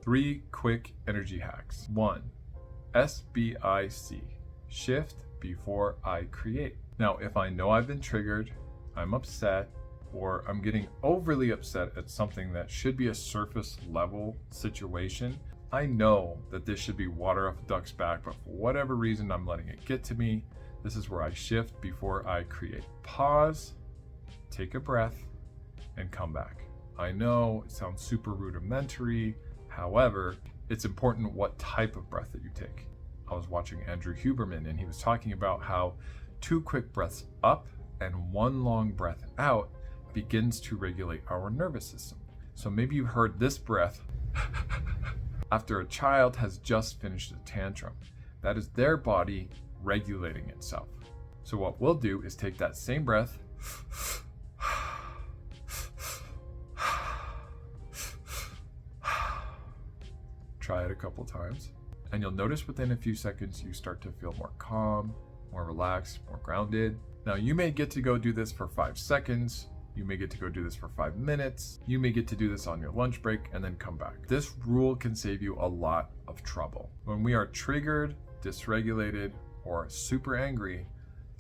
3 quick energy hacks. 1. SBIC. Shift before I create. Now, if I know I've been triggered, I'm upset, or I'm getting overly upset at something that should be a surface level situation, I know that this should be water off a duck's back, but for whatever reason, I'm letting it get to me. This is where I shift before I create. Pause, take a breath, and come back. I know it sounds super rudimentary. However, it's important what type of breath that you take. I was watching Andrew Huberman, and he was talking about how 2 quick breaths up and 1 long breath out begins to regulate our nervous system. So maybe you heard this breath after a child has just finished a tantrum. That is their body regulating itself. So what we'll do is take that same breath, try it a couple times, and you'll notice within a few seconds you start to feel more calm, more relaxed, more grounded. Now you may get to go do this for 5 seconds, you may get to go do this for 5 minutes, you may get to do this on your lunch break and then come back. This rule can save you a lot of trouble. When we are triggered, dysregulated, or super angry,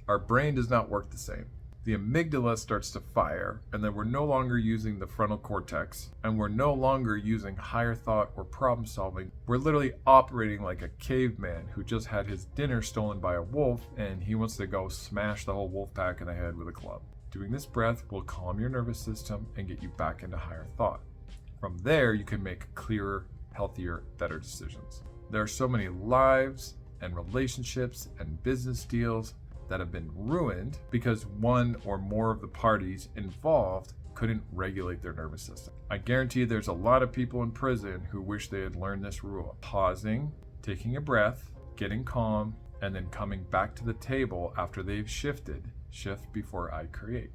our brain does not work the same. The amygdala starts to fire, and then we're no longer using the frontal cortex, and we're no longer using higher thought or problem solving. We're literally operating like a caveman who just had his dinner stolen by a wolf, and he wants to go smash the whole wolf pack in the head with a club. Doing this breath will calm your nervous system and get you back into higher thought. From there, you can make clearer, healthier, better decisions. There are so many lives and relationships and business deals that have been ruined because one or more of the parties involved couldn't regulate their nervous system. I guarantee there's a lot of people in prison who wish they had learned this rule. Pausing, taking a breath, getting calm, and then coming back to the table after they've shifted. Shift before I create.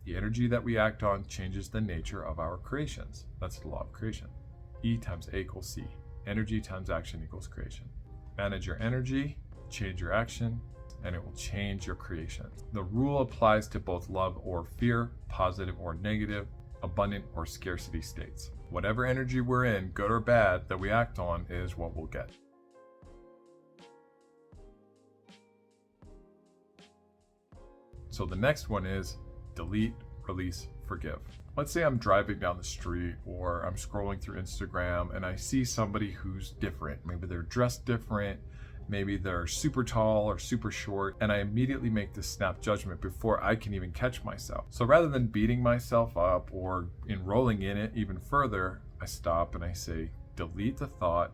The energy that we act on changes the nature of our creations. That's the law of creation. E times A equals C. Energy times action equals creation. Manage your energy, change your action, and it will change your creation. The rule applies to both love or fear, positive or negative, abundant or scarcity states. Whatever energy we're in, good or bad, that we act on is what we'll get. So the next one is delete, release, forgive. Let's say I'm driving down the street or I'm scrolling through Instagram and I see somebody who's different. Maybe they're dressed different, maybe they're super tall or super short, and I immediately make this snap judgment before I can even catch myself. So rather than beating myself up or enrolling in it even further, I stop and I say, delete the thought,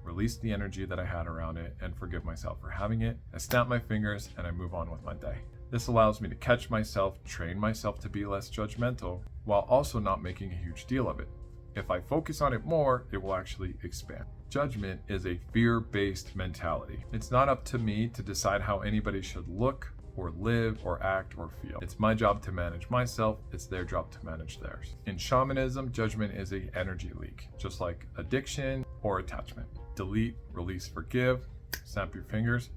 release the energy that I had around it, and forgive myself for having it. I snap my fingers and I move on with my day. This allows me to catch myself, train myself to be less judgmental, while also not making a huge deal of it. If I focus on it more, it will actually expand. Judgment is a fear-based mentality. It's not up to me to decide how anybody should look or live or act or feel. It's my job to manage myself. It's their job to manage theirs. In shamanism, judgment is an energy leak, just like addiction or attachment. Delete, release, forgive, snap your fingers,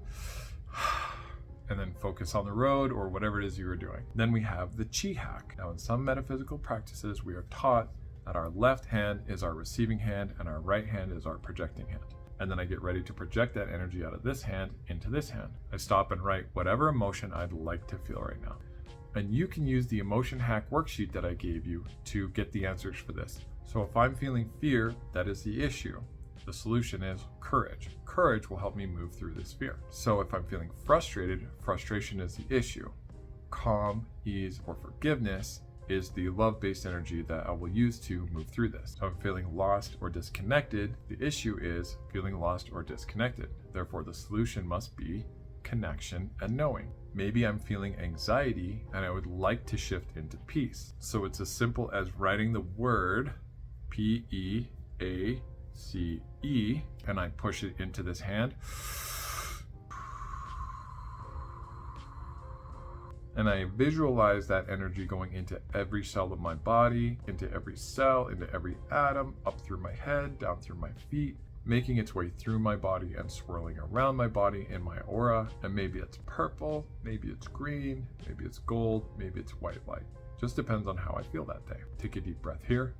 and then focus on the road or whatever it is you are doing. Then we have the chi hack. Now, in some metaphysical practices, we are taught that our left hand is our receiving hand and our right hand is our projecting hand. And then I get ready to project that energy out of this hand into this hand. I stop and write whatever emotion I'd like to feel right now. And you can use the emotion hack worksheet that I gave you to get the answers for this. So if I'm feeling fear, that is the issue. The solution is courage. Courage will help me move through this fear. So if I'm feeling frustrated, frustration is the issue. Calm, ease, or forgiveness is the love-based energy that I will use to move through this. So if I'm feeling lost or disconnected, the issue is feeling lost or disconnected. Therefore, the solution must be connection and knowing. Maybe I'm feeling anxiety and I would like to shift into peace. So it's as simple as writing the word Peace and I push it into this hand. And I visualize that energy going into every cell of my body, into every cell, into every atom, up through my head, down through my feet, making its way through my body and swirling around my body in my aura. And maybe it's purple, maybe it's green, maybe it's gold, maybe it's white light. Just depends on how I feel that day. Take a deep breath here.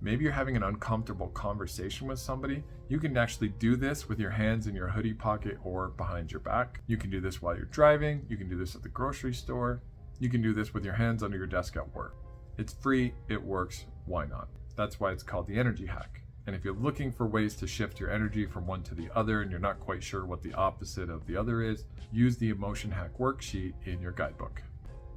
Maybe you're having an uncomfortable conversation with somebody. You can actually do this with your hands in your hoodie pocket or behind your back. You can do this while you're driving. You can do this at the grocery store. You can do this with your hands under your desk at work. It's free, it works, why not? That's why it's called the energy hack. And if you're looking for ways to shift your energy from one to the other and you're not quite sure what the opposite of the other is, use the emotion hack worksheet in your guidebook.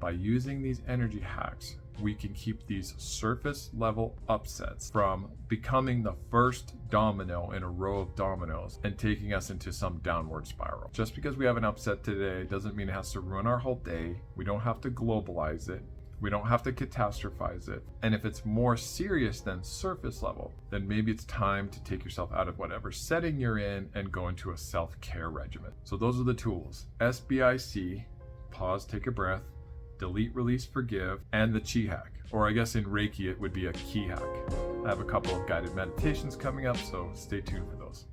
By using these energy hacks, we can keep these surface level upsets from becoming the first domino in a row of dominoes and taking us into some downward spiral. Just because we have an upset today doesn't mean it has to ruin our whole day. We don't have to globalize it. We don't have to catastrophize it. And if it's more serious than surface level, then maybe it's time to take yourself out of whatever setting you're in and go into a self-care regimen. So those are the tools. SBIC, pause, take a breath, delete, release, forgive, and the chi hack. Or I guess in Reiki, it would be a ki hack. I have a couple of guided meditations coming up, so stay tuned for those.